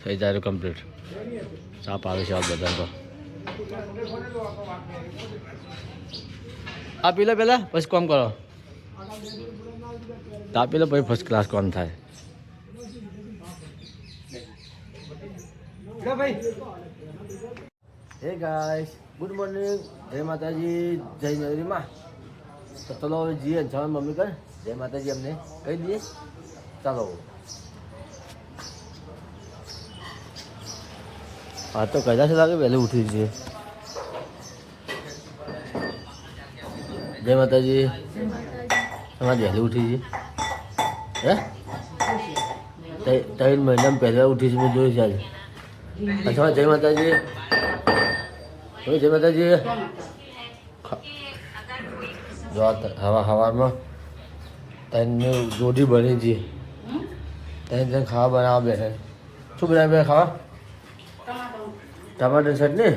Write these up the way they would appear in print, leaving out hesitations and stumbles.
થઈ જાય કમ્પ્લીટ. સાપ આવે છે આ બધા તો. આ પી લો પહેલાં પછી કોમ કરો. તાપી લો પછી ફર્સ્ટ ક્લાસ કોમ થાય. હે ગાઈસ, ગુડ મોર્નિંગ, જય માતાજી, જય મેરીમાં. તો ચલો હવે જઈએ જવાનું મમ્મી કર. જય માતાજી અમને કહી દઈએ. ચાલો હા તો કદાચ લાગે વહેલી ઉઠી જઈએ. જય માતાજી. તમારે વહેલી ઉઠી જઈએ હે 3 મહિનામાં પહેલાં ઉઠી છે મેં જોઈ છે આજે. અચ્છા જય માતાજી. જય માતાજી. જો હવામાં તને રોટી બની છે. તને ખાવા બનાવવા બેઠે. શું બનાવે બે ખાવા? ટમાટર ચટણી.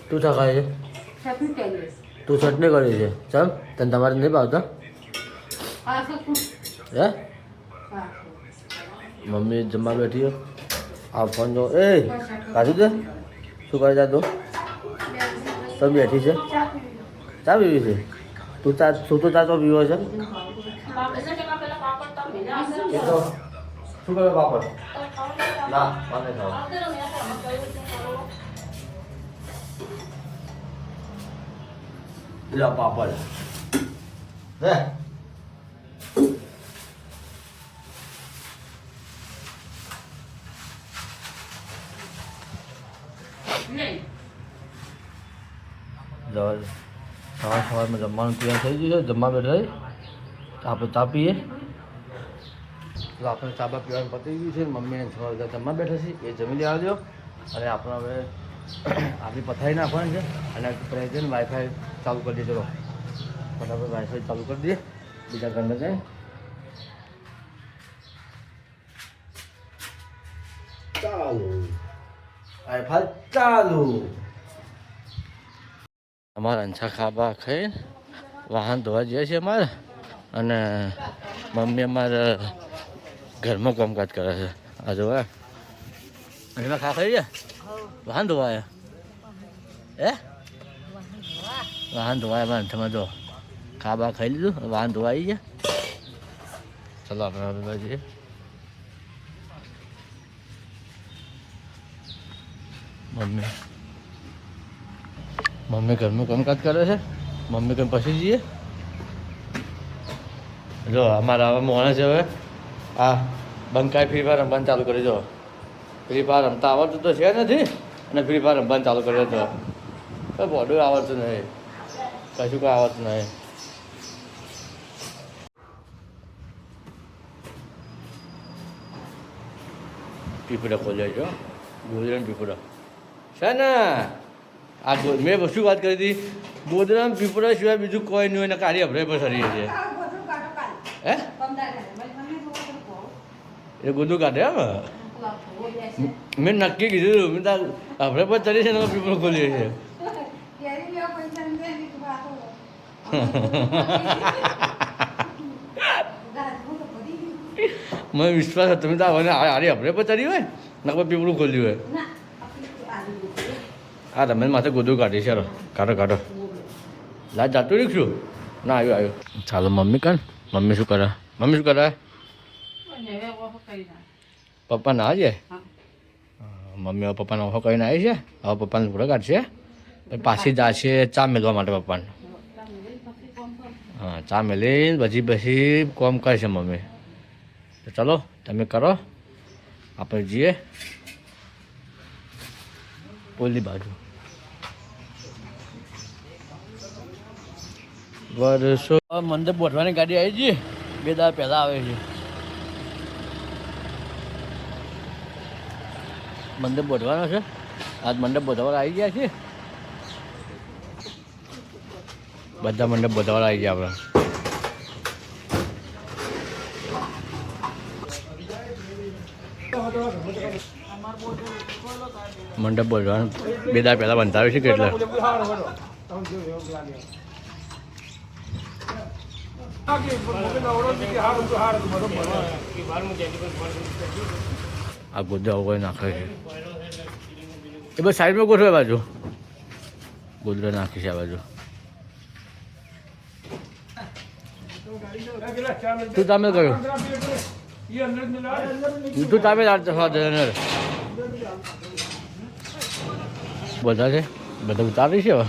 તું શા ખાય છે? તું ચટણી કરી છે ચમ તને તમારે નહીં ભાવતા હે? મમ્મી જમવા બેઠી આ ફોન જો એ કાઢી દે. શું કરે જા તું? તો બેઠી છે ચા પીવી છે? તું ચા તું તો ચા તો પીવો છે એ તો શું કરે પાપડ? ના મને ખાવ. લે પાપડ હે સવારમાં જમવાનું તૈયાર થઈ ગયું છે. જમવા બેઠા આપણે ચા પીએ. તો આપણે ચાબા પીવાનું પતી ગયું છે. મમ્મીને સવાર જમવા બેઠા છે એ જમી લેવા દો. અને આપણે હવે આપણી પથારી નાખવાની છે અને પ્રેઝન્ટ વાઈફાઈ ચાલુ કરી દઈએ. ચલો ફટાફટ વાઈફાઈ ચાલુ કરી દઈએ. બીજા ઘરને જાય ચાલુ વાઈફાઈ ચાલુ. અમારા અંછા ખાબા ખાઈ વાહન ધોવા જઈએ છીએ અમારે. અને મમ્મી અમારે ઘરમાં કામકાજ કરે છે. આ જોવા એમાં ખા ખાઈ ગયા વાહન ધોવાયા હે વાહન ધોવાયા મારે તમે જો ખાબા ખાઈ લીધું વાહન ધોવાઈ ગયા. ચલો આપણે જઈએ. મમ્મી ઘરનું કામકાજ કરે છે. મમ્મી કંઈ પછી જઈએ. જો અમારા હવે માણસ હવે આ બંકાઈ ફ્રી ફાયર રમવાનું ચાલુ કરી દો. ફ્રી ફાયર રમતા આવડતું તો છે નથી અને ફ્રી ફાયર રમવાનું ચાલુ કર્યો તો કંઈ બોડું આવડતું નહીં કશું કંઈ આવડતું નહીં. પીપળા ખોલ્યા છો ગોદરાને પીપળા છે ને. આ મેં શું વાત કરી હતી ગોદરામાં પીપળા સિવાય બીજું કોઈ નહીં હોય ને કાર્ય ભરે પર સરી છે હે એ ગોદું કાઢે એમ. મેં નક્કી કીધું મેં તાર આપણે પર ચડી છે ને પીપળો ખોલીએ છીએ. મને વિશ્વાસ હતો તમે તો આરે આપણે પર ચડી હોય ને પીપળું ખોલ્યું હોય. હા તમે માથે ગોદું કાઢી છે. કાઢો કાઢો લાજ જાતું રીક્ષું ના આવ્યું આવ્યું. ચાલો મમ્મી કર. મમ્મી શું કરે? મમ્મી શું કરે? પપ્પા ના જાય મમ્મી હવે પપ્પાને ઓફો કરીને આવી છે. હવે પપ્પાને પૂરા કાઢશે પાછી જશે ચા મેળવા માટે પપ્પાને. હા ચા મેળીને પછી કોમ કરશે મમ્મી. તો ચલો તમે કરો આપણે જઈએ પોલી બાજુ. વર્ષો મંડપ બોધવાની ગાડી આવી છે. 2 દાડા પહેલાં આવે છે. મંડપ બોધવાનો છે. આજ મંડપ બોધવાળા આવી ગયા છે. બધા મંડપ બોધવાળા આવી ગયા આપણા. મંડપ બોધવાનું 2 દાડા પહેલાં બંધાવ્યું છે કેટલા આ ગોદરા વગર નાખે છે એ બસ સાઈડમાં ગોઠવે બાજુ ગોદરા નાખી છે આ બાજુ તું તમે કયો તું તમે બધા છે બધા ઉતારી છે હવે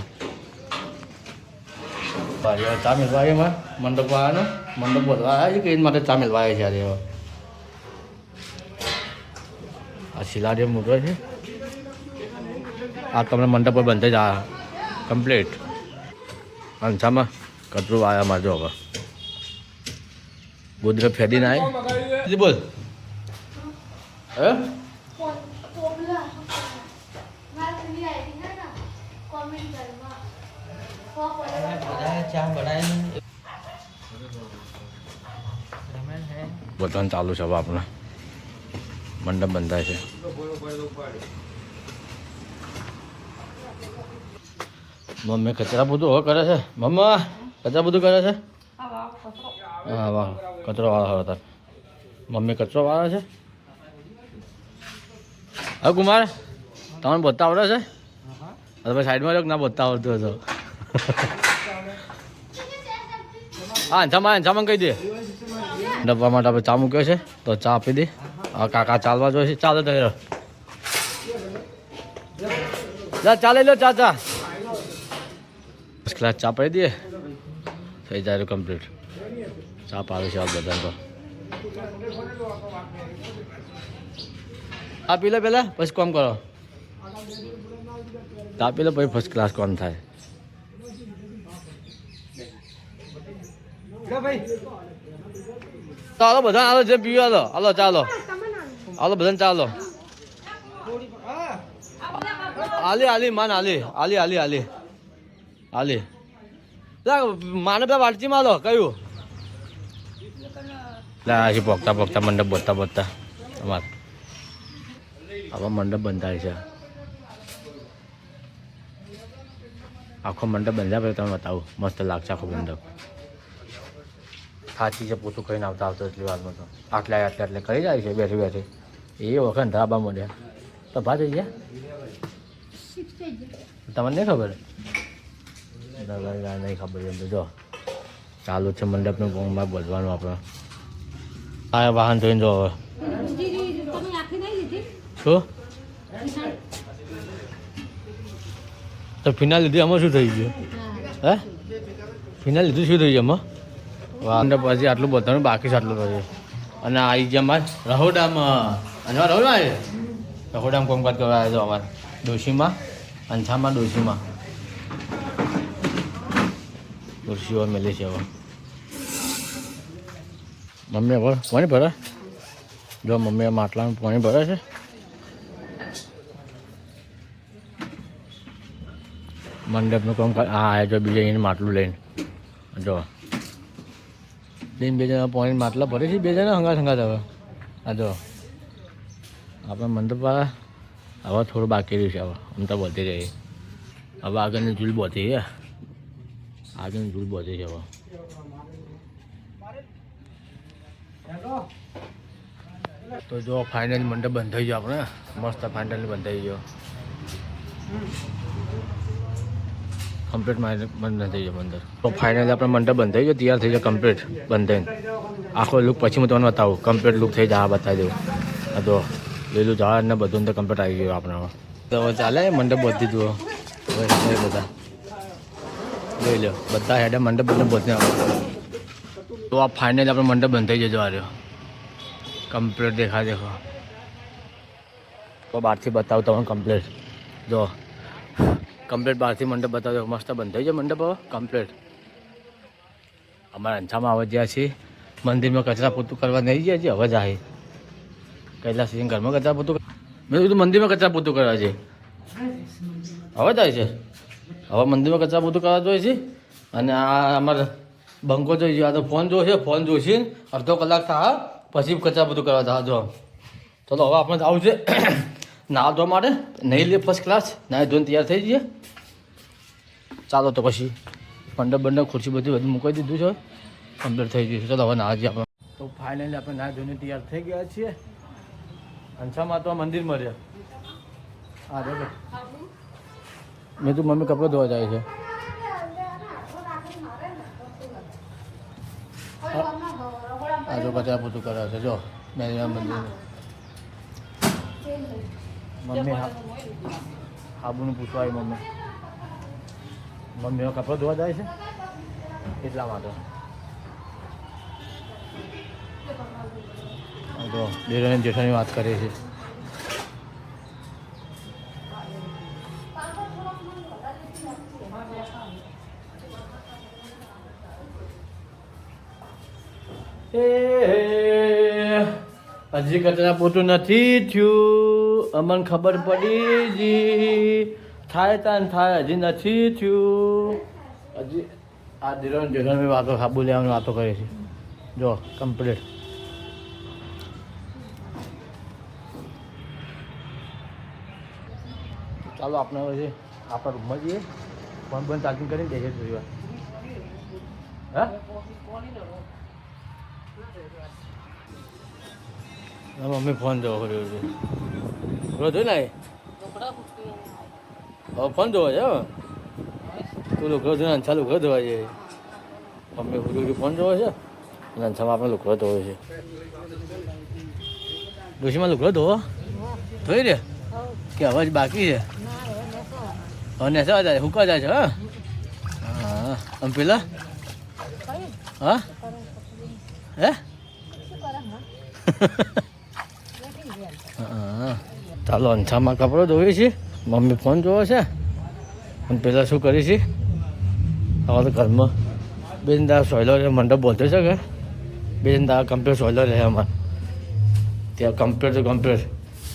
ચા મેળવા એમાં મંડપ વાળાનો મંડપ વધવા આવ્યા છે કે એના માટે ચા મેળવા આવ્યા છે આજે હવે આ શિલાડી મોટો છે આ તમને મંડપ પર બંધ જ આ કમ્પ્લીટ અંછામાં કચરું વાયા મારજો હવે ગોદરે ફેદીને આવે બોલ હે બધાને ચાલુ છે હવે આપણે મંડપ બંધાય છે મમ્મી કચરા બધું હવે કરે છે મમ્મા કચરા બધું કરે છે હા વાહ કચરો વાળો હતા મમ્મી કચરો વાળો છે હા કુમાર તમને બોલતા આવડે છે તમે સાઈડમાં રહ્યો ના બોલતા આવડતું હતો હા અંછામાં કહી દે ડબ્બા માટે આપણે ચા મૂક્યો છે તો ચા આપી દે હવે કાકા ચાલવા જોઈએ છે ચાલો તો ચાલે લો ચા ફર્સ્ટ ક્લાસ ચા પાડી દઈએ થઈ જાય કમ્પ્લીટ ચા પાવે છે બધા તો ચા પી લો પહેલાં પછી કોમ કરો ચા પી લો પછી ફર્સ્ટ ક્લાસ કોમ થાય ચાલો બધા હાલો જે પીવા લો હાલો ચાલો હાલો બધાને ચાલો આલી માન આલી માને પેલા વાટચીમાં લો કયું હજી પોકતા મંડપ બોતતા અમારે હવે મંડપ બંધાય છે આખો મંડપ બંધ્યા પછી તમે બતાવું મસ્ત લાગશે આખો મંડપ સાચી છે પોતું કહીને આવતા એટલી વારમાં તો આટલે કરી જાય છે બેઠી એ વખત ધાબા મળ્યા તો ભા થઈ ગયા તમને નહીં ખબર નહીં ખબર એમ તો જો ચાલુ છે મંડપનું ગોંગમાં બોલવાનું આપણે આ વાહન જોઈને જો હવે શું તો ફિનાલ લીધી આમાં શું થઈ ગયું હે ફિનાલ લીધું શું થઈ ગયું આમાં મંડપ પછી આટલું બધાનું બાકી છે આટલું થયું અને આવી ગયા અમારે રહોડામાં રહોડામાં કોમકાજ કરવા આવ્યો અમારે ડોશીમાં અંછામાં ડોશીઓ મેલી છે હવે મમ્મી હવે પાણી ભરે જો મમ્મી માટલામાં પાણી ભરે છે મંડપનું કામ હા જો બીજા એને માટલું લઈને જો બે જણા પાણી માટલા ભરે છે બે જણા હંગાત હવે આ જો આપણે મંડપવાળા હવે થોડું બાકી રહ્યું છે હવે આમ તો બોલતી રહી હવે આગળની ઝૂલ બોતી છે આગળની ઝૂલ બોતી છે હવે તો જો ફાઇનલી મંડપ બંધ થઈ ગયો આપણે મસ્ત ફાઇનલી બંધ થઈ ગયો કમ્પ્લીટ બંધ થઈ ગયો મંડપ તો ફાઇનલી આપણે મંડપ બંધ થઈ ગયો તૈયાર થઈ ગયો કમ્પ્લીટ બંધ થઈને આખો લુક પછી હું તમને બતાવું કમ્પ્લીટ લુક થઈ જાય બતાવી દઉં આ તો લીલું ઝાડ ને બધું તો કમ્પ્લીટ આવી ગયું આપણે તો ચાલે મંડપ બધી જુઓ બધા જોઈ લો બધા હેડે મંડપ બધે તો આ ફાઇનલી આપણે મંડપ બંધ થઈ જજો આ રહ્યો કમ્પ્લીટ દેખો તો બહારથી બતાવું તમને કમ્પ્લીટ જો કમ્પ્લીટ બહારથી મંડપ બતાવજો મસ્ત બંધ થઈ જાય મંડપ હવે કમ્પ્લીટ અમારા અંછામાં આવે જ્યાં છીએ મંદિરમાં કચરા પોતું કરવા નહીં જાય છે હવે જ આવે કૈલાસ સિંહ ઘરમાં કચરા પોતું મેં કીધું મંદિરમાં કચરા પોતું કરવા છે હવે જાય છે હવે મંદિરમાં કચરા પોતું કરવા જોઈએ છે અને આ અમારે બંકો જોઈ આ તો ફોન જોશે ફોન જોઈશે અડધો કલાક થાય પછી કચરા પોતું કરવા થાય જો ચલો હવે આપણે આવું છે નાહવા ધોવા માટે નહીં લે ફર્સ્ટ ક્લાસ નાહી ધોઈને તૈયાર થઈ જઈએ ચાલો તો પછી મંડપ ખુરશી બધું મૂકી દીધું છે કમ્પ્લીટ થઈ ગયું છે. ચલો હવે નાવા જઈએ આપણે. તો ફાઇનલી આપણે ના ધોઈને તૈયાર થઈ ગયા છીએ. અંશામાં તો મંદિરમાં રહ્યા. હા દેખો મેં તું મમ્મી કપડો ધોવા જાય છે. આ જો કચરા પોતું કરે છે. જો મેં મંદિર મમ્મી હાબુનું પૂછવા આવી મમ્મી હવે કપડો ધોવા જાય છે એટલા માટે. તો દેરાણી જેઠાની વાત કરે છે. હજી કચરા પોતું નથી થયું. અમને ખબર પડી જી થાય તાન થાય. હજી નથી થયું. હજી આ દેરાણી જેઠાણી વાતો હાબુ લેવાની વાતો કરે છે. જો કમ્પ્લીટ. ચાલો આપણે હવે આપણા રૂમમાં જઈએ. ફોન બંધ ચાર્જિંગ કરીને દેખે જોઈ વાર. હા મમ્મી ફોન જોવા કર્યો છે. જોઈ ને હવે ફોન જોવા છે. તું લોકો જોઈને અંછા લોકો ધોવા જાય. મમ્મી હુડું ફોન જોવા છે અને અંછામાં આપણે લોકો ધોવે છે. ડોશીમાં લોકો ધોવા ધોઈ રે કે અવાજ બાકી છે. હવે નેસા જાય હુકા જાય છે. હા હા આમ પેલા હા હે હા ચાલો અંછામાં કપડો ધોઈએ છીએ. મમ્મી ફોન જોવે છે અને પેલા શું કરી છે હવે તો ઘરમાં બેન દાદા સોયલો રહે. મંડપ બોલતો છે કે બેન દાદા કમ્પ્લીટ સોયલો રહે અમારે ત્યાં. કમ્પ્લીટ તો કમ્પ્લીટ.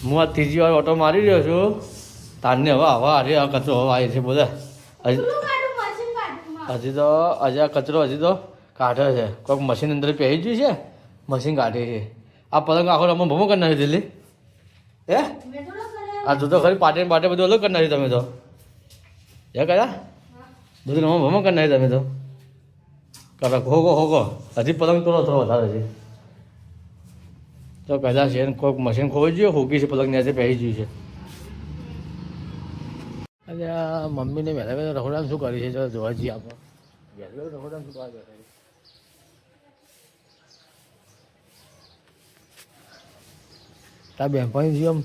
હું આ ત્રીજી વાર ઓટો મારી રહ્યો છું. તારને હવે હવા અરે આ કચરો હવે આવી છે. બોલે હજી તો હજી આ કચરો હજી તો કાઢે છે. કોઈક મશીન અંદર પહેરી ગયું છે. મશીન કાઢે છે. આ પલંગ આખો રમો ભમો કરી નાખી દીધી. હે આ તું તો ખરી પાટે પાટે બધું અલગ કરી નાખ્યું તમે તો. હે કયા બધું રમો ભમો કરી નાખ્યું તમે તો. કાકા હોગો હોગો હજી પલંગ થોડો થોડો વધારે છે. તો કદાચ છે કોઈક મશીન ખોવી જોઈએ. હોગી છે પલંગ આજે પહેરી ગયું છે. અને આ મમ્મીને વહેલા વહેલા રખોડામાં શું કરી છે ચાલો જોવા જઈએ આપણે. વહેલા વહેલા રખોડામાં શું કરવા બેઠા છે. તાર બેનપણી છે આમ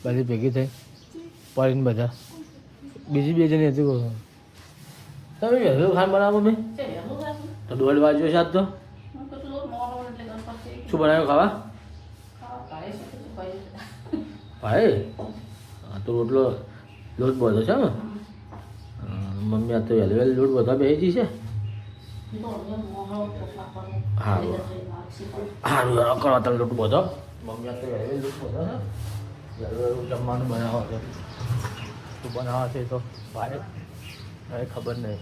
બધી ભેગી થઈ પડીને બધા બીજી બે જણી હતી. કહું તમે વહેલું ખાન બનાવો મમ્મી તો 1:30 વાગ્યો છે આજ તો. શું બનાવ્યું ખાવા ભાઈ? હા તો રોટલો લોટ બધો છે ને. મમ્મી આ તો વહેલી વહેલી લોટ બધા બેસી છે. સારું સારું કરવા તમે લોટ બધો. મમ્મી આ તો વહેલી વહેલી લોટ બધો છે. વહેલું વહેલું જમવાનું બનાવવા છે. શું બનાવવા છે તો ભાઈ હવે ખબર નહીં.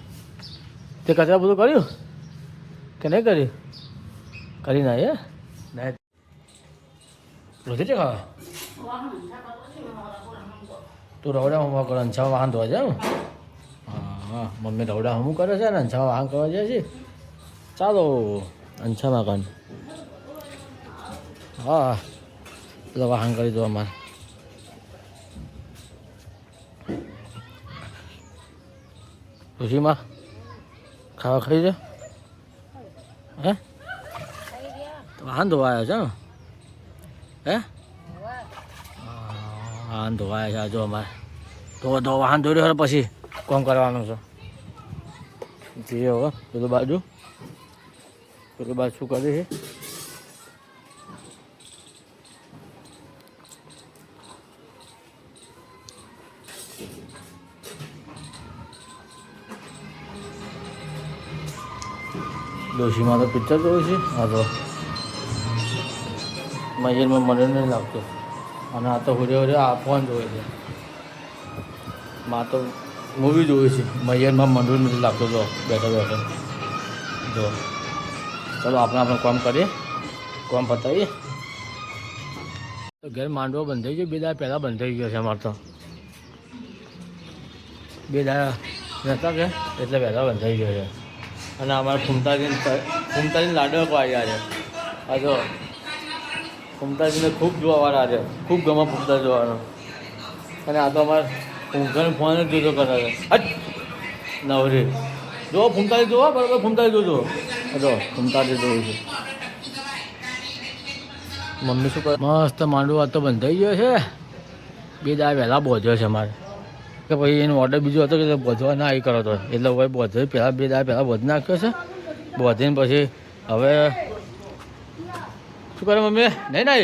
તે કચરા બધું કર્યું કે નહીં કર્યું? કરી ના એ નહીં રોજે છે ખાવા. તું રવડા હમવા કરો અંછામાં વાહન ધોવા જાય. હા મમ્મી રવડા હમું કરે છે ને અંછામાં વાહન કરવા જાય છે. ચાલો અંછામાં કન હા પેલો વાહન કરી દો અમારે. ખુશીમાં ખાવા ખાઈ છે. હે વાહન ધોવા આવ્યો છે ને? હે વાહન ધોવા આવ્યા છે જો અમારે. તો વાહન ધોઈ રહ્યો પછી કોમ કરવાનું છે. જોઈએ હવે પેલું બાજુ શું કરે છે. ડોશીમાં તો પિક્ચર જોયું છે. હા તો મયરમાં મને નહીં લાગતું. અને આ તો હુડે આ ફોન જોવે છે. માં તો મૂવી જોયું છે. મયરમાં મંડળ નથી લાગતો તો બેઠો બેઠો જો. ચલો આપણે કામ કરીએ. કામ પતાવીએ. તો ઘેર માંડવો બંધ થઈ ગયો. 2 દાડા પહેલાં બંધ થઈ ગયો છે અમારે તો. 2 દાડા નહોતા કે એટલે પહેલાં બંધ થઈ ગયો છે. અને અમારા ફૂમતાજીને લાડવા આવ્યા છે. આ જો ફૂમતાજીને ખૂબ જોવાવાળા છે, ખૂબ ગમે ફૂમતા જોવાનો. અને આ તો અમારા ઊંઘાને ફોન જ જોતો કરે છે. હટ નવરી જો ફૂમતાજી જોવા બરાબર, ફૂમતાજી જોજો. જો ફૂમતાજી જોયું છે. મમ્મી શું કરે? મસ્ત માંડવો આ તો બંધાઈ ગયો છે. 2 દાડા વહેલા બોધ્યો છે અમારે, કે પછી એનો ઓર્ડર બીજો હતો કે બોધવા ના આવી કરો તો, એટલે હવે બોધ્યો પહેલાં 2 દાડા પહેલાં બોધી નાખ્યો છે. બોધીને પછી હવે શું કરે મમ્મી? નહીં ના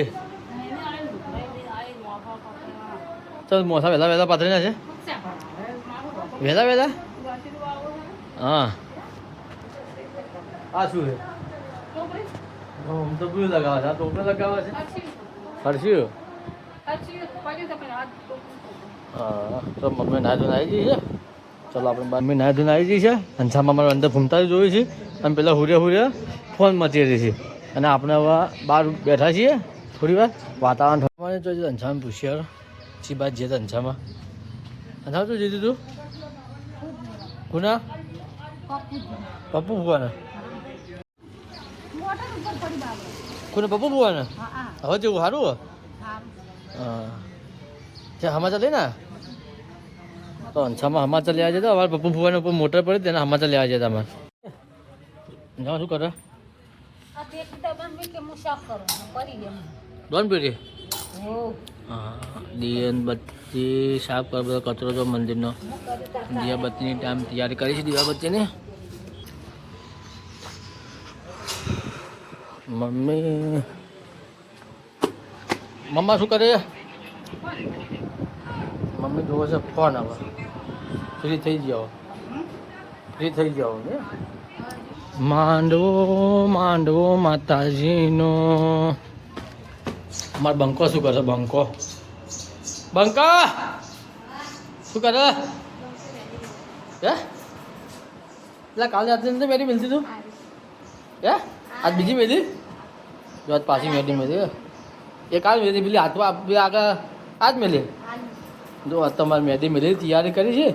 ચાલ મોસા વહેલા પાથરી ના છે. વહેલા હા. આ શું છે? આમ તો બધું લગાવે છે. આ ટોપરે લગાવે છે. હરશું હા. તો મમ્મી નાહી ધોઈને આવી જઈ છે. ચાલો આપણે મમ્મી નાહી ધોઈને આવી જઈ છે. અને સામે અમારે અંદર ફૂમતા જોયું છે. અને પેલા હુર્યા ફોન મચી રહી છે. અને આપણે હવે બહાર બેઠા છીએ થોડી વાર વાતાવરણ થવાનું જોઈએ. અંછામાં પૂછ્યા ચી બાદ જઈએ અંછામાં. અંછામાં શું જીધું તું? કોના? પપ્પુ ભુવાને. કોને? પપ્પુ ભુવાને. હવે જેવું સારું હો. હા ત્યાં સમાચાર લઈ ને તો અંછામાં સમાચાર લેવા જતા. અમારે પપ્પુ ભુવાને ઉપર મોટર પડી તેને સમાચાર લેવા જતા અમારે. શું કરે? દોન પેઢી હા. દીવાબત્તી સાફ કરો, બધો કચરો તો મંદિરનો. દીવાબત્તીની ટાઈમ તૈયારી કરી છે. દીવાબત્તીની મમ્મા શું કરે? મમ્મી જોવે છે ફોન. હવે ફ્રી થઈ જાઓ ને. માંડવો માતાજીનો. અમારો બંકો શું કરે? બંકા શું કરે? હે એટલે કાલે રાત્રે મેડી મિલતી તું? હે આજ બીજી મેલી? જો આજ પાછી મેડી મેલી. એ કાલ મેલી પેલી હાથમાં આગળ આજ મેલી. જો આજ તમારે મેદી મેલી તૈયારી કરી છે.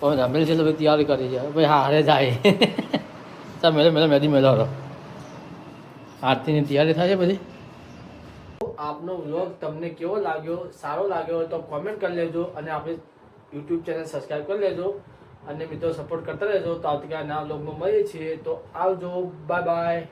પણ રમેલ છે એટલે ભાઈ તૈયારી કરી છે. ભાઈ હારે જાય. ચાલ મેદી મેલો આરતીની તૈયારી થાય છે બધી. આપનો વ્લોગ તમને કેવો લાગ્યો? સારો લાગ્યો હોય તો કોમેન્ટ કરી લેજો. અને આપણે યુટ્યુબ ચેનલ સબસ્ક્રાઈબ કરી લેજો. અને મિત્રો સપોર્ટ કરતા રહેજો. તો આવતીકાલે નવા વ્લોગમાં મળીએ છીએ. તો આવજો. Bye bye.